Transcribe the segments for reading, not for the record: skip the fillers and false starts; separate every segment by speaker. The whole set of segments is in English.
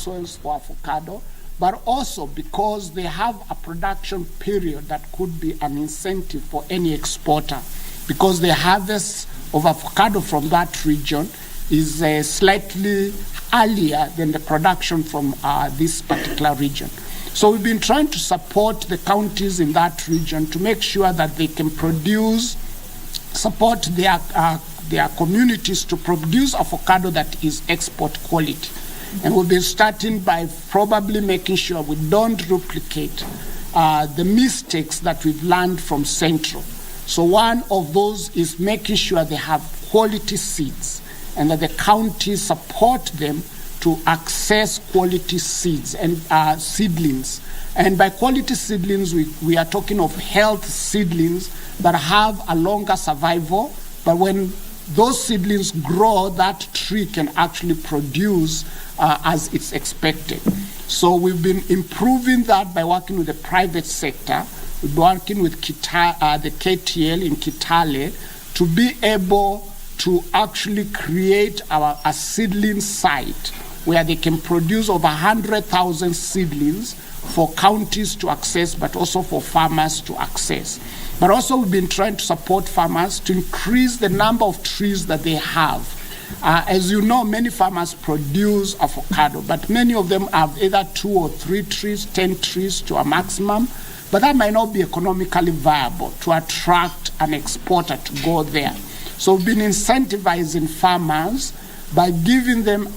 Speaker 1: soils for avocado, but also because they have a production period that could be an incentive for any exporter, because the harvest of avocado from that region is slightly earlier than the production from this particular region. So we've been trying to support the counties in that region to make sure that they can support their communities to produce avocado that is export quality. And we've been starting by probably making sure we don't duplicate the mistakes that we've learned from Central. So one of those is making sure they have quality seeds and that the counties support them to access quality seeds and seedlings. And by quality seedlings, we are talking of health seedlings that have a longer survival, but when those seedlings grow, that tree can actually produce as it's expected. So we've been improving that by working with the private sector. We've been working with the KTL in Kitale to be able to actually create a seedling site where they can produce over 100,000 seedlings for counties to access, but also for farmers to access. But also we've been trying to support farmers to increase the number of trees that they have. As you know, many farmers produce avocado, but many of them have either 2 or 3 trees, 10 trees to a maximum, but that might not be economically viable to attract an exporter to go there. So we've been incentivizing farmers by giving them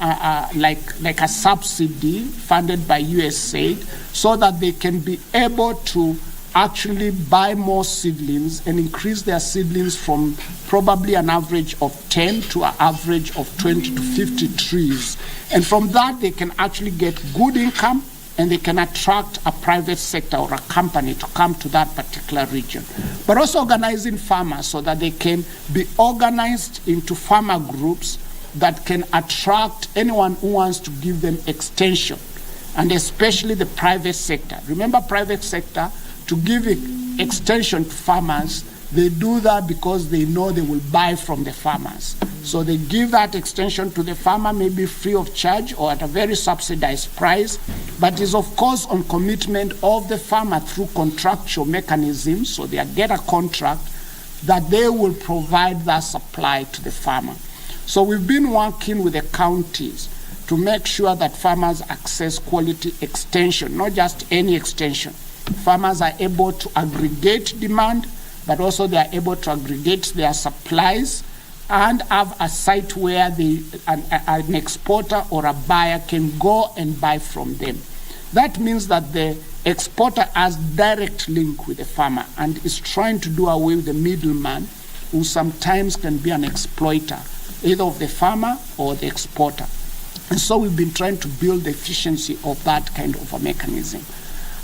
Speaker 1: like a subsidy funded by USAID so that they can be able to actually buy more seedlings and increase their seedlings from probably an average of 10 to an average of 20 to 50 trees. And from that, they can actually get good income and they can attract a private sector or a company to come to that particular region. But also organizing farmers so that they can be organized into farmer groups that can attract anyone who wants to give them extension, and especially the private sector. Remember, private sector, to give extension to farmers, they do that because they know they will buy from the farmers. So they give that extension to the farmer, maybe free of charge or at a very subsidized price, but is of course on commitment of the farmer through contractual mechanisms, so they get a contract that they will provide that supply to the farmer. So we've been working with the counties to make sure that farmers access quality extension, not just any extension. Farmers are able to aggregate demand, but also they are able to aggregate their supplies and have a site where an exporter or a buyer can go and buy from them. That means that the exporter has direct link with the farmer and is trying to do away with the middleman who sometimes can be an exploiter, either of the farmer or the exporter. And so we've been trying to build the efficiency of that kind of a mechanism.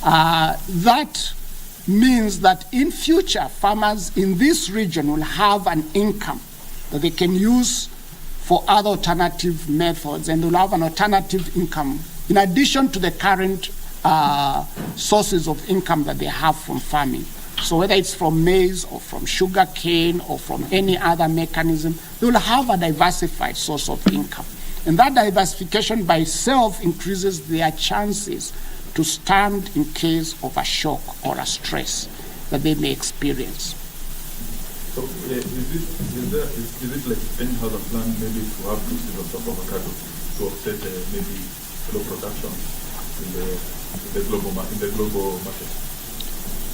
Speaker 1: That means that in future, farmers in this region will have an income that they can use for other alternative methods, and they'll have an alternative income in addition to the current sources of income that they have from farming. So whether it's from maize or from sugar cane or from any other mechanism, they will have a diversified source of income. And that diversification by itself increases their chances to stand in case of a shock or a stress that they may experience.
Speaker 2: So is it like Spain has a plan maybe to have 2 seasons of avocado to offset maybe low production in the global market?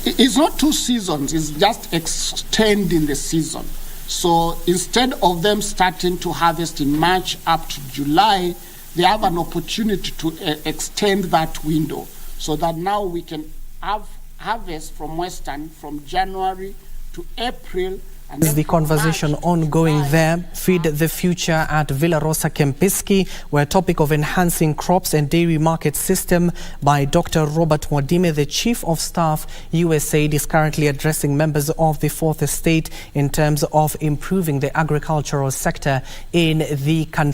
Speaker 1: It's not 2 seasons, it's just extending the season. So instead of them starting to harvest in March up to July, they have an opportunity to extend that window so that now we can have harvest from Western from January to April. And
Speaker 3: is the conversation ongoing there? Feed the Future at Villa Rosa Kempinski, where topic of enhancing crops and dairy market system by Dr. Robert Mwadime, the Chief of Staff, USAID, is currently addressing members of the Fourth Estate in terms of improving the agricultural sector in the country.